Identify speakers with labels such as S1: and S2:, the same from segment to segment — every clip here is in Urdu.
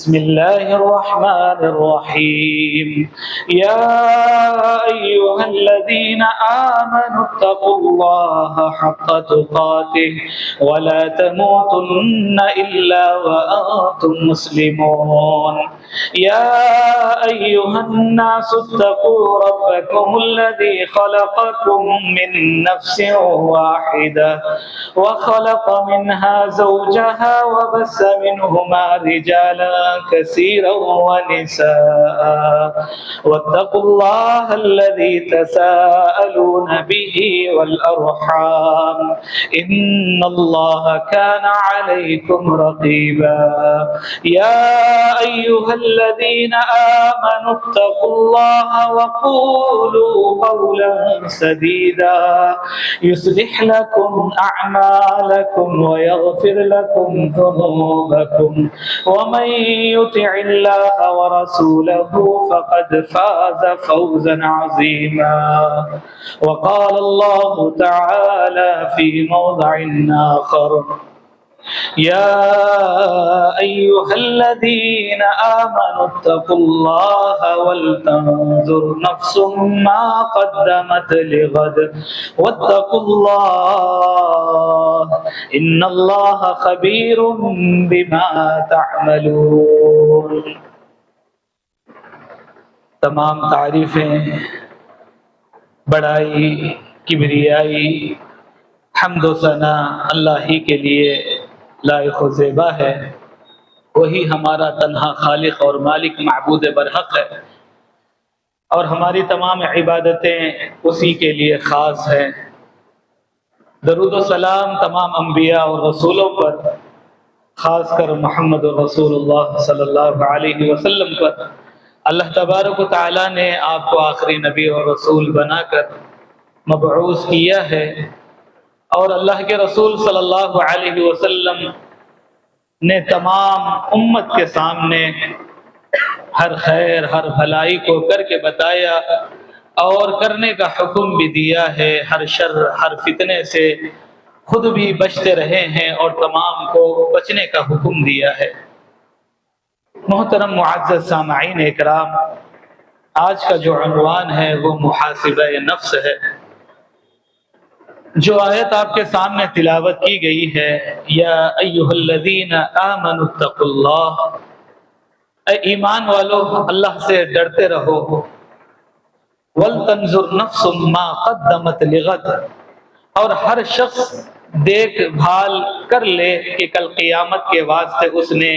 S1: بسم الله الرحمن الرحيم يا أيها الذين آمنوا اتقوا الله حق تقاته ولا تموتن إلا وأنتم مسلمون يا أيها الناس اتقوا ربكم الذي خلقكم من نفس واحدة وخلق منها زوجها وبث منهما رجالا كثيرا ونساء واتقوا الله الذي تساءلون به والأرحام إن الله كان عليكم رقيبا يا أيها الذين آمنوا اتقوا الله وقولوا قولا سديدا يصلح لكم أعمالكم ويغفر لكم ذنوبكم ومن يطع الله ورسوله فقد فاز فوزا عظيما وقال الله تعالى في موضع آخر يا أيها الذين آمنوا اتقوا الله ولتنظر نفس ما قدمت لغد واتقوا الله إن الله خبير بما تعملون۔ تمام تعریفیں، بڑائی، کبریائی، حمد و ثنا اللہ ہی کے لیے لائق و زیبا ہے۔ وہی ہمارا تنہا خالق اور مالک معبود برحق ہے، اور ہماری تمام عبادتیں اسی کے لیے خاص ہیں۔ درود و سلام تمام انبیاء اور رسولوں پر، خاص کر محمد رسول اللہ صلی اللہ علیہ وسلم پر۔ اللہ تبارک و تعالیٰ نے آپ کو آخری نبی اور رسول بنا کر مبعوث کیا ہے، اور اللہ کے رسول صلی اللہ علیہ وسلم نے تمام امت کے سامنے ہر خیر، ہر بھلائی کو کر کے بتایا اور کرنے کا حکم بھی دیا ہے۔ ہر شر، ہر فتنے سے خود بھی بچتے رہے ہیں اور تمام کو بچنے کا حکم دیا ہے۔ محترم معزز سامعین اکرام، آج کا جو عنوان ہے وہ محاسبہ نفس ہے۔ جو آیت آپ کے سامنے تلاوت کی گئی ہے، یا ایھا الذین آمنوا اتقوا اللہ، اے ایمان والو اللہ سے ڈرتے رہو، ولتنظر نفس ما قدمت لغد، اور ہر شخص دیکھ بھال کر لے کہ کل قیامت کے واسطے اس نے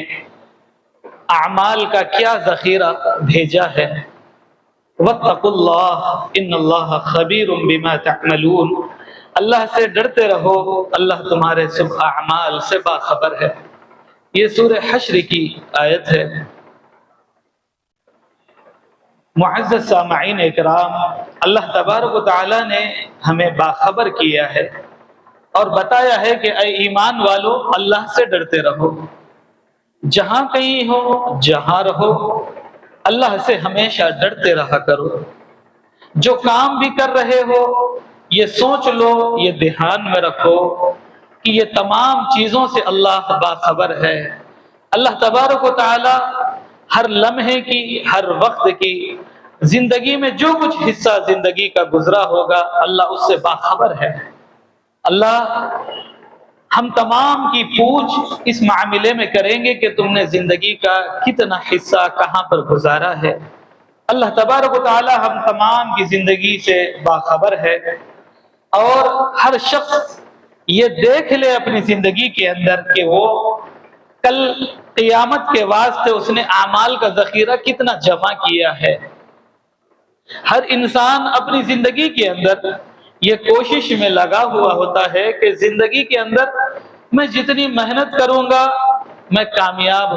S1: اعمال کا کیا ذخیرہ بھیجا ہے۔ واتقوا اللہ ان اللہ خبیر بما تعملون، اللہ سے ڈرتے رہو، اللہ تمہارے سب اعمال سے باخبر ہے۔ یہ سورہ حشر کی آیت ہے۔ معزز سامعین اکرام، اللہ تبارک و تعالی نے ہمیں باخبر کیا ہے اور بتایا ہے کہ اے ایمان والو اللہ سے ڈرتے رہو، جہاں کہیں ہو، جہاں رہو، اللہ سے ہمیشہ ڈرتے رہا کرو۔ جو کام بھی کر رہے ہو یہ سوچ لو، یہ دھیان میں رکھو کہ یہ تمام چیزوں سے اللہ باخبر ہے۔ اللہ تبارک و تعالی ہر لمحے کی، ہر وقت کی زندگی میں جو کچھ حصہ زندگی کا گزرا ہوگا اللہ اس سے باخبر ہے۔ اللہ ہم تمام کی پوچھ اس معاملے میں کریں گے کہ تم نے زندگی کا کتنا حصہ کہاں پر گزارا ہے۔ اللہ تبارک و تعالی ہم تمام کی زندگی سے باخبر ہے، اور ہر شخص یہ دیکھ لے اپنی زندگی کے اندر کہ وہ کل قیامت کے واسطے اس نے اعمال کا ذخیرہ کتنا جمع کیا ہے۔ ہر انسان اپنی زندگی کے اندر یہ کوشش میں لگا ہوا ہوتا ہے کہ زندگی کے اندر میں جتنی محنت کروں گا میں کامیاب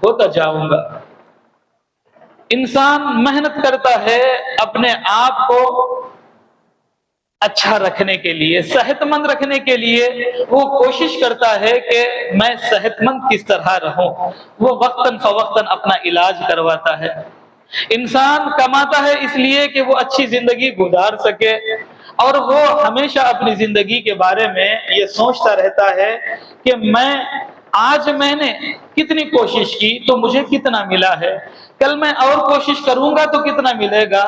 S1: ہوتا جاؤں گا۔ انسان محنت کرتا ہے اپنے آپ کو اچھا رکھنے کے لیے، صحت مند رکھنے کے لیے، وہ کوشش کرتا ہے کہ میں صحت مند کس طرح رہوں، وہ وقتاً فوقتاً اپنا علاج کرواتا ہے۔ انسان کماتا ہے اس لیے کہ وہ اچھی زندگی گزار سکے، اور وہ ہمیشہ اپنی زندگی کے بارے میں یہ سوچتا رہتا ہے کہ میں آج میں نے کتنی کوشش کی تو مجھے کتنا ملا ہے، کل میں اور کوشش کروں گا تو کتنا ملے گا،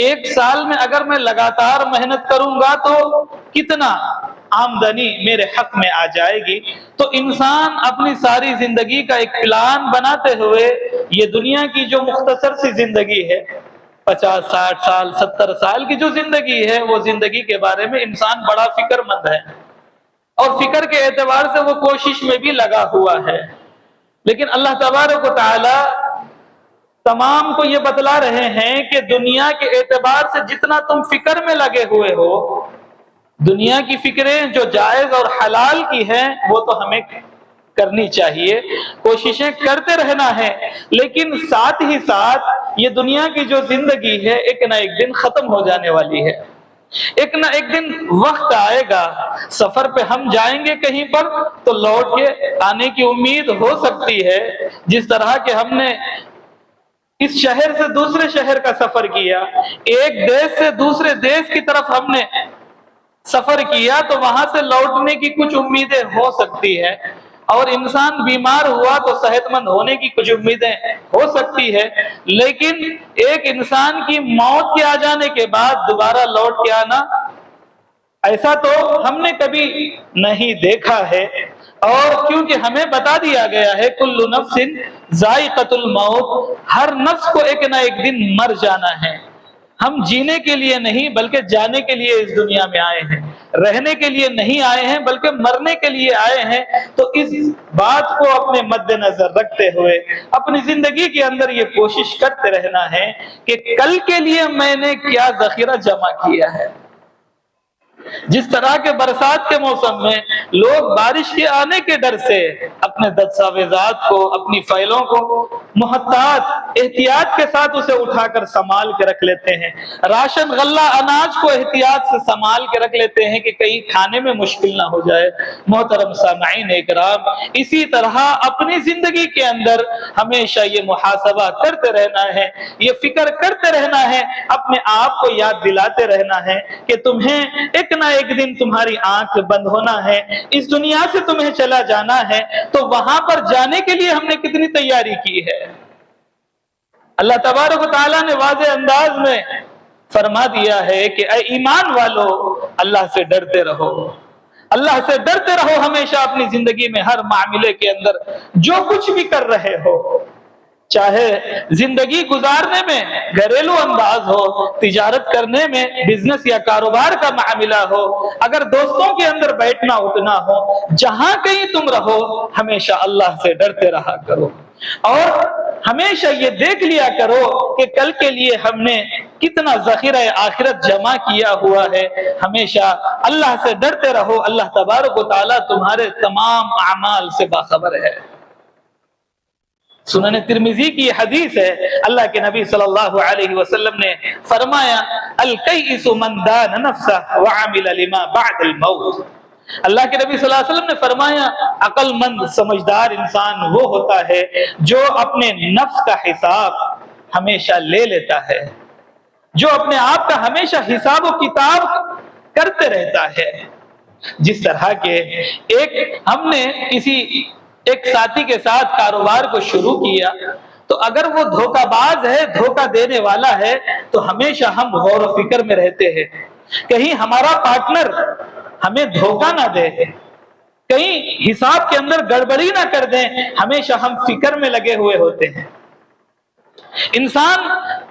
S1: ایک سال میں اگر میں لگاتار محنت کروں گا تو کتنا آمدنی میرے حق میں آ جائے گی۔ تو انسان اپنی ساری زندگی کا ایک پلان بناتے ہوئے یہ دنیا کی جو مختصر سی زندگی ہے، 50 60 سال 70 سال کی جو زندگی ہے، وہ زندگی کے بارے میں انسان بڑا فکر مند ہے اور فکر کے اعتبار سے وہ کوشش میں بھی لگا ہوا ہے۔ لیکن اللہ تبارک و تعالی تمام کو یہ بتلا رہے ہیں کہ دنیا کے اعتبار سے جتنا تم فکر میں لگے ہوئے ہو، دنیا کی فکریں جو جائز اور حلال کی ہیں وہ تو ہمیں کرنی چاہیے، کوششیں کرتے رہنا ہے، لیکن ساتھ ہی ساتھ یہ دنیا کی جو زندگی ہے ایک نہ ایک دن ختم ہو جانے والی ہے۔ ایک نہ ایک دن وقت آئے گا، سفر پہ ہم جائیں گے کہیں پر تو لوٹ کے آنے کی امید ہو سکتی ہے، جس طرح کہ ہم نے اس شہر سے دوسرے شہر کا سفر کیا، ایک دیش سے دوسرے دیش کی طرف ہم نے سفر کیا تو وہاں سے لوٹنے کی کچھ امیدیں ہو سکتی ہے، اور انسان بیمار ہوا تو صحت مند ہونے کی کچھ امیدیں ہو سکتی ہے، لیکن ایک انسان کی موت کے آ جانے کے بعد دوبارہ لوٹ کے آنا، ایسا تو ہم نے کبھی نہیں دیکھا ہے۔ اور کیونکہ ہمیں بتا دیا گیا ہے کل نفس ذائقۃ الموت، ہر نفس کو ایک نہ ایک دن مر جانا ہے۔ ہم جینے کے لیے نہیں بلکہ جانے کے لیے اس دنیا میں آئے ہیں، رہنے کے لیے نہیں آئے ہیں بلکہ مرنے کے لیے آئے ہیں۔ تو اس بات کو اپنے مد نظر رکھتے ہوئے اپنی زندگی کے اندر یہ کوشش کرتے رہنا ہے کہ کل کے لیے میں نے کیا ذخیرہ جمع کیا ہے۔ جس طرح کے برسات کے موسم میں لوگ بارش کے آنے کے ڈر سے اپنے دستاویزات کو، اپنی فائلوں کو محتاط احتیاط کے ساتھ اسے اٹھا کر سنبھال کے رکھ لیتے ہیں، راشن غلہ اناج کو احتیاط سے سنبھال کے رکھ لیتے ہیں کہ کہیں کھانے میں مشکل نہ ہو جائے۔ محترم سامعین اکرام، اسی طرح اپنی زندگی کے اندر ہمیشہ یہ محاسبہ کرتے رہنا ہے، یہ فکر کرتے رہنا ہے، اپنے آپ کو یاد دلاتے رہنا ہے کہ تمہیں ایک نہ ایک دن تمہاری آنکھ بند ہونا ہے، اس دنیا سے تمہیں چلا جانا ہے، تو وہاں پر جانے کے لیے ہم نے کتنی تیاری کی ہے۔ اللہ تبارک و تعالیٰ نے واضح انداز میں فرما دیا ہے کہ اے ایمان والو، اللہ سے ڈرتے رہو، اللہ سے ڈرتے رہو ہمیشہ اپنی زندگی میں ہر معاملے کے اندر، جو کچھ بھی کر رہے ہو، چاہے زندگی گزارنے میں گھریلو انداز ہو، تجارت کرنے میں بزنس یا کاروبار کا معاملہ ہو، اگر دوستوں کے اندر بیٹھنا اٹھنا ہو، جہاں کہیں تم رہو ہمیشہ اللہ سے ڈرتے رہا کرو، اور ہمیشہ یہ دیکھ لیا کرو کہ کل کے لیے ہم نے کتنا ذخیرہ آخرت جمع کیا ہوا ہے۔ ہمیشہ اللہ سے ڈرتے رہو، اللہ تبارک و تعالیٰ تمہارے تمام اعمال سے باخبر ہے۔ سنن ترمذی کی حدیث ہے، اللہ کے نبی صلی اللہ علیہ وسلم نے فرمایا الکیس من دان نفسہ وعمل لما بعد الموت۔ اللہ کے نبی صلی اللہ علیہ وسلم نے فرمایا عقل مند سمجھدار انسان وہ ہوتا ہے جو اپنے نفس کا حساب ہمیشہ لے لیتا ہے، جو اپنے آپ کا ہمیشہ حساب و کتاب کرتے رہتا ہے۔ جس طرح کے ہم نے کسی ایک ساتھی کے ساتھ کاروبار کو شروع کیا تو اگر وہ دھوکہ باز ہے، دھوکہ دینے والا ہے، تو ہمیشہ ہم غور و فکر میں رہتے ہیں، کہیں ہمارا پارٹنر ہمیں دھوکہ نہ دے، کہیں حساب کے اندر گڑبڑی نہ کر دیں، ہمیشہ ہم فکر میں لگے ہوئے ہوتے ہیں۔ انسان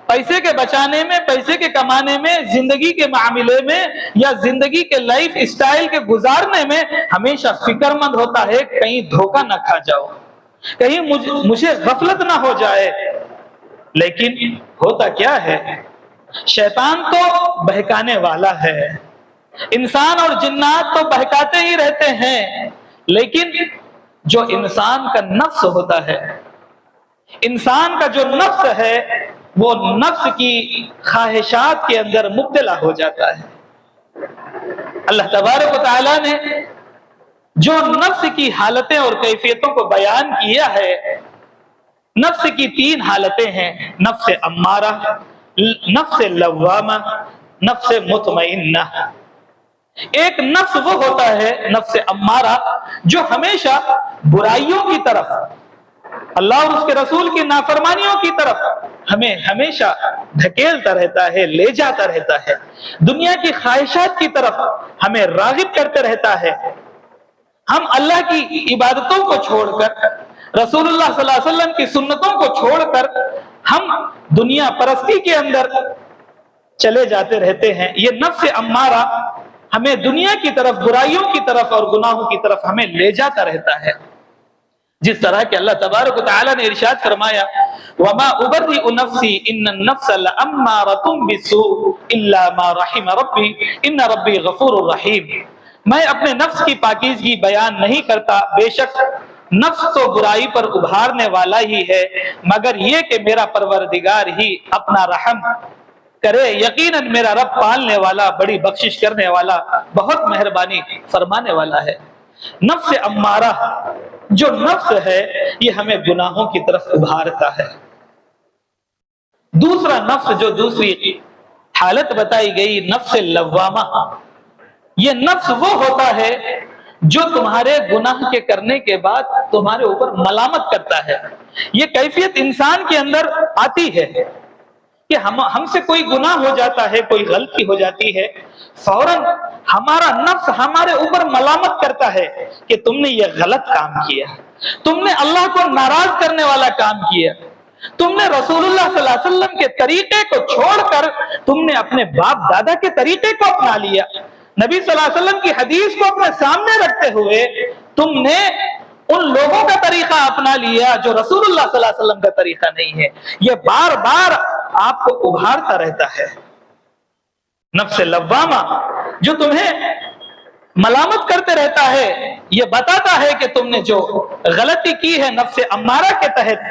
S1: پیسے کے بچانے میں، پیسے کے کمانے میں، زندگی کے معاملے میں یا زندگی کے لائف اسٹائل کے گزارنے میں ہمیشہ فکر مند ہوتا ہے، کہیں دھوکہ نہ کھا جاؤ، کہیں مجھے غفلت نہ ہو جائے۔ لیکن ہوتا کیا ہے، شیطان تو بہکانے والا ہے، انسان اور جنات تو بہکاتے ہی رہتے ہیں، لیکن جو انسان کا نفس ہوتا ہے، انسان کا جو نفس ہے، وہ نفس کی خواہشات کے اندر مبتلا ہو جاتا ہے۔ اللہ تبارک و تعالیٰ نے جو نفس کی حالتیں اور کیفیتوں کو بیان کیا ہے، نفس کی 3 حالتیں ہیں، نفس امارہ، نفس لوامہ، نفس مطمئنہ۔ ایک نفس وہ ہوتا ہے، نفس امارہ، جو ہمیشہ برائیوں کی طرف، اللہ اور اس کے رسول کی نافرمانیوں کی طرف ہمیں ہمیشہ دھکیلتا رہتا ہے، لے جاتا رہتا ہے، دنیا کی خواہشات کی طرف ہمیں راغب کرتے رہتا ہے۔ ہم اللہ کی عبادتوں کو چھوڑ کر، رسول اللہ صلی اللہ علیہ وسلم کی سنتوں کو چھوڑ کر ہم دنیا پرستی کے اندر چلے جاتے رہتے ہیں۔ یہ نفس امارہ ہمیں دنیا کی طرف، برائیوں کی طرف اور گناہوں کی طرف ہمیں لے جاتا رہتا ہے، جس طرح کہ اللہ تبارک و تعالی نے ارشاد فرمایا وَمَا أُبَرِّئُ نَفْسِي إِنَّ النَّفْسَ لَأَمَّارَةٌ بِالسُّوءِ إِلَّا مَا رَحِمَ رَبِّي إِنَّ رَبِّي غَفُورٌ رَحِيمٌ۔ میں اپنے نفس کی پاکیزگی بیان نہیں کرتا، بے شک نفس تو برائی پر ابھارنے والا ہی ہے، مگر یہ کہ میرا پروردگار ہی اپنا رحم کرے، یقیناً میرا رب پالنے والا، بڑی بخشش کرنے والا، بہت مہربانی فرمانے والا ہے۔ نفس امارہ جو نفس ہے یہ ہمیں گناہوں کی طرف ابھارتا ہے۔ دوسرا نفس جو دوسری حالت بتائی گئی، نفس لوامہ، یہ نفس وہ ہوتا ہے جو تمہارے گناہ کے کرنے کے بعد تمہارے اوپر ملامت کرتا ہے۔ یہ کیفیت انسان کے اندر آتی ہے کہ ہم سے کوئی گناہ ہو جاتا ہے، کوئی غلطی ہو جاتی ہے، فوراً ہمارا نفس ہمارے اوپر ملامت کرتا ہے کہ تم نے یہ غلط کام کیا، تم نے اللہ کو ناراض کرنے والا کام کیا، تم نے رسول اللہ صلی اللہ علیہ وسلم کے طریقے کو چھوڑ کر تم نے اپنے باپ دادا کے طریقے کو اپنا لیا، نبی صلی اللہ علیہ وسلم کی حدیث کو اپنے سامنے رکھتے ہوئے تم نے ان لوگوں کا طریقہ اپنا لیا جو رسول اللہ صلی اللہ علیہ وسلم کا طریقہ نہیں ہے۔ یہ بار بار آپ کو ابھارتا رہتا ہے۔ نفس لوامہ جو تمہیں ملامت کرتے رہتا ہے، یہ بتاتا ہے کہ تم نے جو غلطی کی ہے نفس امارہ کے تحت،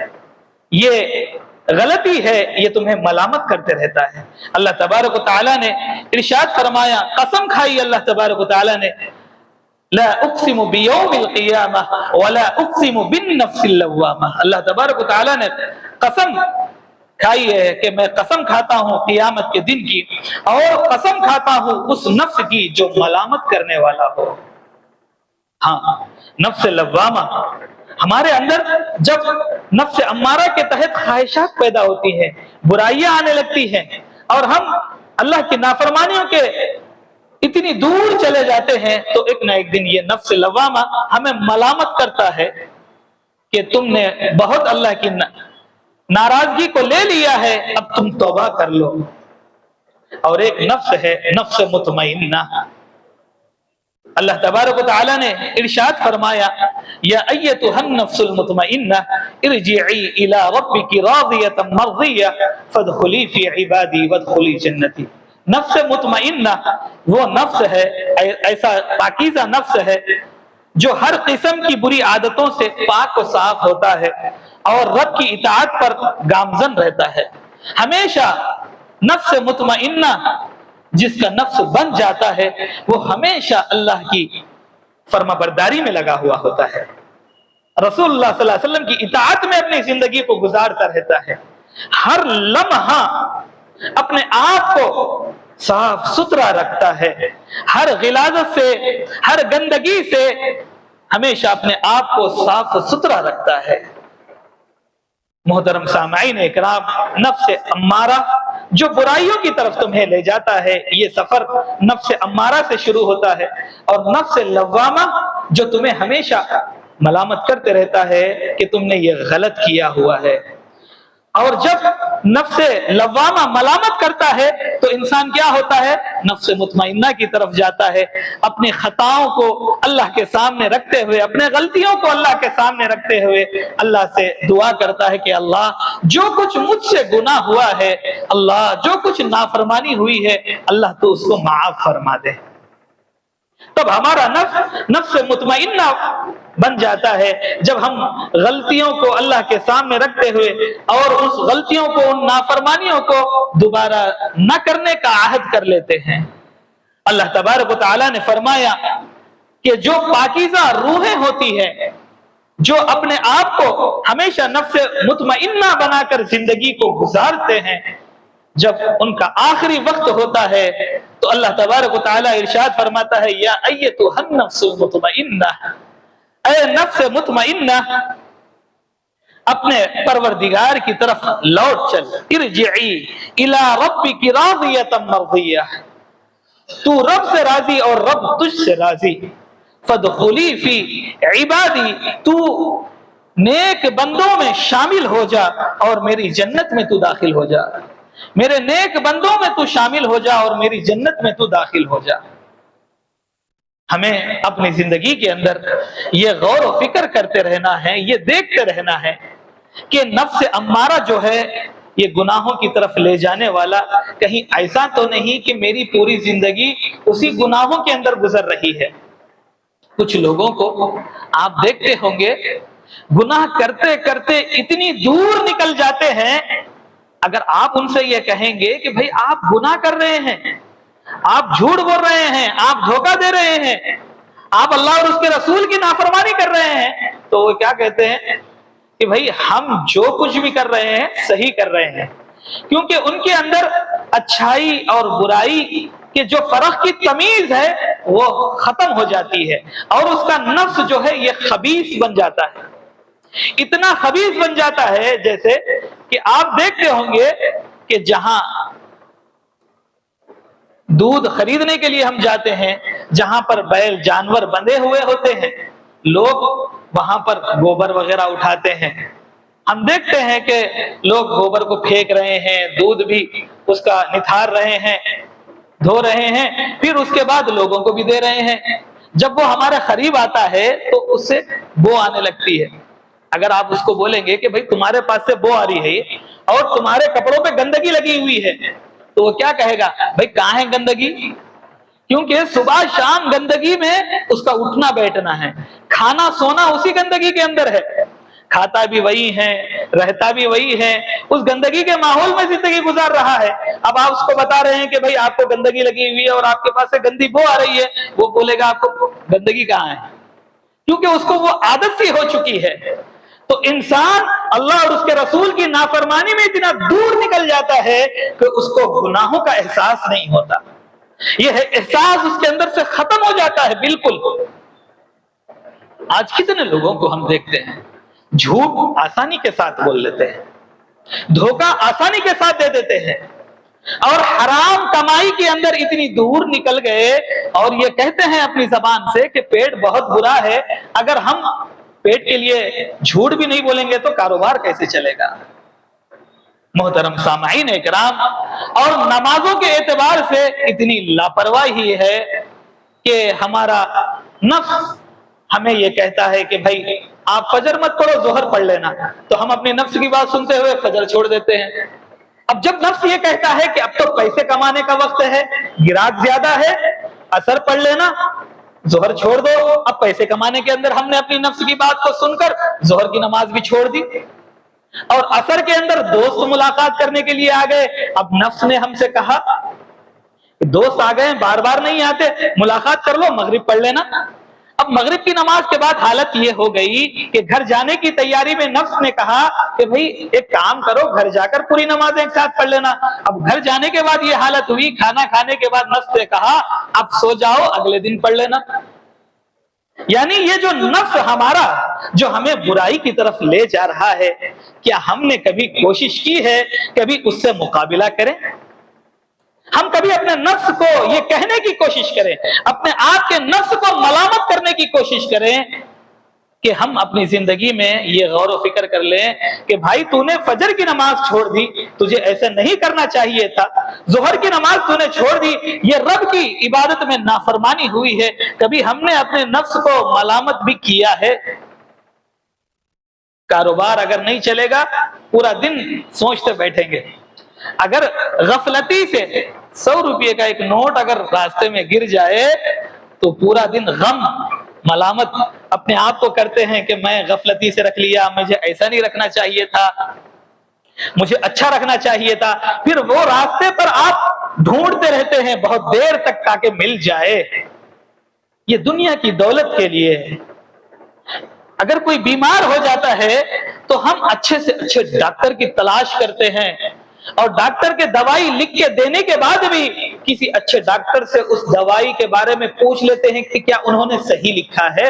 S1: یہ غلطی ہے، یہ تمہیں ملامت کرتے رہتا ہے۔ اللہ تبارک و تعالیٰ نے ارشاد فرمایا، قسم کھائی اللہ تبارک و تعالیٰ نے، لا اقسم بیوم القیامہ ولا اقسم بالنفس اللوامہ، اللہ تبارک و تعالیٰ نے قسم کھائی ہے کہ میں قسم کھاتا ہوں قیامت کے دن کی، اور قسم کھاتا ہوں اس نفس کی جو ملامت کرنے والا ہو۔ ہاں، نفس لوامہ ہمارے اندر جب نفس امارہ کے تحت خواہشات پیدا ہوتی ہیں، برائیاں آنے لگتی ہیں، اور ہم اللہ کی نافرمانیوں کے اتنی دور چلے جاتے ہیں، تو ایک نہ ایک دن یہ نفس لوامہ ہمیں ملامت کرتا ہے کہ تم نے بہت اللہ کی ناراضگی کو لے لیا ہے، اب تم توبہ کر لو۔ اور ایک نفس ہے نفس مطمئنہ، اللہ تبارک و تعالیٰ نے ارشاد فرمایا، یا ایتھا النفس المطمئنہ ارجعی الی ربک راضیۃ مرضیہ فادخلی فی عبادی وادخلی جنتی۔ نفس مطمئنہ وہ نفس ہے، ایسا پاکیزہ نفس ہے جو ہر قسم کی بری عادتوں سے پاک و صاف ہوتا ہے اور رب کی اطاعت پر گامزن رہتا ہے۔ ہمیشہ نفس مطمئنہ جس کا نفس بن جاتا ہے وہ ہمیشہ اللہ کی فرما برداری میں لگا ہوا ہوتا ہے، رسول اللہ صلی اللہ علیہ وسلم کی اطاعت میں اپنی زندگی کو گزارتا رہتا ہے، ہر لمحہ اپنے آپ کو صاف ستھرا رکھتا ہے، ہر غلاظت سے، ہر گندگی سے ہمیشہ اپنے آپ کو صاف ستھرا رکھتا ہے۔ محترم سامعین اکرام، نفس امارہ جو برائیوں کی طرف تمہیں لے جاتا ہے، یہ سفر نفس امارہ سے شروع ہوتا ہے، اور نفس لوامہ جو تمہیں ہمیشہ ملامت کرتے رہتا ہے کہ تم نے یہ غلط کیا ہوا ہے۔ اور جب نفس لوامہ ملامت کرتا ہے تو انسان کیا ہوتا ہے؟ نفس مطمئنہ کی طرف جاتا ہے، اپنی خطاؤں کو اللہ کے سامنے رکھتے ہوئے، اپنے غلطیوں کو اللہ کے سامنے رکھتے ہوئے اللہ سے دعا کرتا ہے کہ اللہ جو کچھ مجھ سے گناہ ہوا ہے، اللہ جو کچھ نافرمانی ہوئی ہے، اللہ تو اس کو معاف فرما دے۔ تب ہمارا نفس مطمئنہ بن جاتا ہے جب ہم غلطیوں کو اللہ کے سامنے رکھتے ہوئے اور اس غلطیوں کو، ان نافرمانیوں کو دوبارہ نہ کرنے کا عہد کر لیتے ہیں۔ اللہ تبارک و تعالیٰ نے فرمایا کہ جو پاکیزہ روحیں ہوتی ہیں، جو اپنے آپ کو ہمیشہ نفس مطمئنہ بنا کر زندگی کو گزارتے ہیں، جب ان کا آخری وقت ہوتا ہے تو اللہ تبارک و تعالیٰ ارشاد فرماتا ہے، یا ایتھا النفس المطمئنہ، اے نفس مطمئنہ، اپنے پروردگار کی طرف لوٹ چل، ارجعی الی ربک راضیۃ مرضیہ، تو رب سے راضی اور رب تجھ سے راضی، فادخلی فی عبادی، تو نیک بندوں میں شامل ہو جا اور میری جنت میں تو داخل ہو جا، میرے نیک بندوں میں تو شامل ہو جا اور میری جنت میں تو داخل ہو جا۔ ہمیں اپنی زندگی کے اندر یہ غور و فکر کرتے رہنا ہے، یہ دیکھتے رہنا ہے کہ نفس امارہ جو ہے یہ گناہوں کی طرف لے جانے والا کہیں ایسا تو نہیں کہ میری پوری زندگی اسی گناہوں کے اندر گزر رہی ہے۔ کچھ لوگوں کو آپ دیکھتے ہوں گے گناہ کرتے کرتے اتنی دور نکل جاتے ہیں، اگر آپ ان سے یہ کہیں گے کہ بھئی آپ گناہ کر رہے ہیں، آپ جھوٹ بول رہے ہیں، آپ دھوکہ دے رہے ہیں، آپ اللہ اور اس کے رسول کی نافرمانی کر رہے ہیں، تو وہ کیا کہتے ہیں کہ بھئی ہم جو کچھ بھی کر رہے ہیں صحیح کر رہے ہیں، کیونکہ ان کے اندر اچھائی اور برائی کے جو فرق کی تمیز ہے وہ ختم ہو جاتی ہے، اور اس کا نفس جو ہے یہ خبیث بن جاتا ہے، اتنا خبیث بن جاتا ہے جیسے کہ آپ دیکھتے ہوں گے کہ جہاں دودھ خریدنے کے لیے ہم جاتے ہیں، جہاں پر بیل جانور بندھے ہوئے ہوتے ہیں، لوگ وہاں پر گوبر وغیرہ اٹھاتے ہیں، ہم دیکھتے ہیں کہ لوگ گوبر کو پھینک رہے ہیں، دودھ بھی اس کا نتھار رہے ہیں، دھو رہے ہیں، پھر اس کے بعد لوگوں کو بھی دے رہے ہیں۔ جب وہ ہمارے قریب آتا ہے تو اس سے بو آنے لگتی ہے۔ اگر آپ اس کو بولیں گے کہ بھئی تمہارے پاس سے بو آ رہی ہے اور تمہارے کپڑوں پہ گندگی لگی ہوئی ہے، تو وہ کیا کہے گا؟ بھئی کہاں ہے گندگی؟ کیونکہ صبح شام گندگی میں اس کا اٹھنا بیٹھنا ہے، کھانا سونا اسی گندگی کے اندر ہے، کھاتا بھی وہی ہے، رہتا بھی وہی ہے، اس گندگی کے ماحول میں زندگی گزار رہا ہے۔ اب آپ اس کو بتا رہے ہیں کہ بھئی آپ کو گندگی لگی ہوئی ہے اور آپ کے پاس سے گندی بو آ رہی ہے، وہ بولے گا آپ کو گندگی کہاں ہے، کیونکہ اس کو وہ عادت سی ہو چکی ہے۔ تو انسان اللہ اور اس کے رسول کی نافرمانی میں اتنا دور نکل جاتا ہے کہ اس کو گناہوں کا احساس نہیں ہوتا، یہ احساس اس کے اندر سے ختم ہو جاتا ہے بالکل۔ آج کتنے لوگوں کو ہم دیکھتے ہیں جھوٹ آسانی کے ساتھ بول لیتے ہیں، دھوکہ آسانی کے ساتھ دے دیتے ہیں، اور حرام کمائی کے اندر اتنی دور نکل گئے اور یہ کہتے ہیں اپنی زبان سے کہ پیٹ بہت برا ہے، اگر ہم پیٹ کے لیے جھوٹ بھی نہیں بولیں گے تو کاروبار کیسے چلے گا؟ محترم سامعین اکرام، اور نمازوں کے اعتبار سے اتنی لاپرواہی ہے کہ ہمارا نفس ہمیں یہ کہتا ہے کہ بھائی آپ فجر مت پڑھو، ظہر پڑھ لینا، تو ہم اپنی نفس کی بات سنتے ہوئے فجر چھوڑ دیتے ہیں۔ اب جب نفس یہ کہتا ہے کہ اب تو پیسے کمانے کا وقت ہے، گراہک زیادہ ہے، اثر پڑھ لینا، ظہر چھوڑ دو، اب پیسے کمانے کے اندر ہم نے اپنی نفس کی بات کو سن کر ظہر کی نماز بھی چھوڑ دی، اور اثر کے اندر دوست ملاقات کرنے کے لیے آ گئے، اب نفس نے ہم سے کہا دوست آ گئے بار بار نہیں آتے، ملاقات کر لو، مغرب پڑھ لینا۔ اب مغرب کی نماز کے بعد حالت یہ ہو گئی کہ گھر جانے کی تیاری میں نفس نے کہا کہ بھئی ایک کام کرو، گھر جا کر پوری نماز ایک ساتھ پڑھ لینا۔ اب گھر جانے کے بعد یہ حالت ہوئی، کھانا کھانے کے بعد نفس نے کہا اب سو جاؤ، اگلے دن پڑھ لینا۔ یعنی یہ جو نفس ہمارا جو ہمیں برائی کی طرف لے جا رہا ہے، کیا ہم نے کبھی کوشش کی ہے کبھی اس سے مقابلہ کریں؟ ہم کبھی اپنے نفس کو یہ کہنے کی کوشش کریں، اپنے آپ کے نفس کو ملامت کرنے کی کوشش کریں کہ ہم اپنی زندگی میں یہ غور و فکر کر لیں کہ بھائی تو نے فجر کی نماز چھوڑ دی، تجھے ایسا نہیں کرنا چاہیے تھا، ظہر کی نماز تو نے چھوڑ دی، یہ رب کی عبادت میں نافرمانی ہوئی ہے۔ کبھی ہم نے اپنے نفس کو ملامت بھی کیا ہے؟ کاروبار اگر نہیں چلے گا پورا دن سوچتے بیٹھیں گے، اگر غفلتی سے 100 روپے کا ایک نوٹ اگر راستے میں گر جائے تو پورا دن غم ملامت اپنے آپ کو کرتے ہیں کہ میں غفلتی سے رکھ لیا، مجھے ایسا نہیں رکھنا چاہیے تھا، مجھے اچھا رکھنا چاہیے تھا، پھر وہ راستے پر آپ ڈھونڈتے رہتے ہیں بہت دیر تک تاکہ مل جائے۔ یہ دنیا کی دولت کے لیے ہے۔ اگر کوئی بیمار ہو جاتا ہے تو ہم اچھے سے اچھے ڈاکٹر کی تلاش کرتے ہیں، اور ڈاکٹر کے دوائی لکھ کے دینے کے بعد بھی کسی اچھے ڈاکٹر سے اس دوائی کے بارے میں پوچھ لیتے ہیں کہ کیا انہوں نے صحیح لکھا ہے۔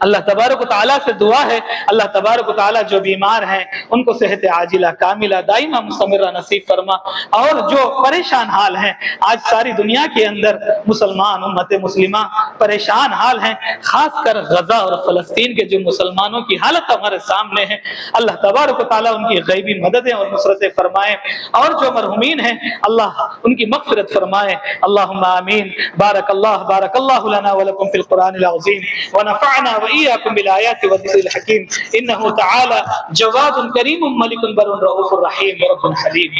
S1: اللہ تبارک و تعالیٰ سے دعا ہے اللہ تبارک و تعالیٰ جو بیمار ہیں ان کو صحت عاجلہ کاملہ دائمہ مستمرہ نصیب فرما، اور جو پریشان حال ہیں، آج ساری دنیا کے اندر مسلمان امت مسلمہ پریشان حال ہیں، خاص کر غزہ اور فلسطین کے جو مسلمانوں کی حالت ہمارے سامنے ہے، اللہ تبارک و تعالیٰ ان کی غیبی مددیں اور نصرتیں فرمائیں، اور جو مرحومین ہیں اللہ ان کی مغفرت فرمائے۔ اللہم آمین۔ بارک اللہ لنا ولکم فی القرآن العظیم ونفعنا وإياكم بالآيات والذكر الحكيم إنه تعالى جواد كريم ملك بر رؤوف رحيم رب حليم۔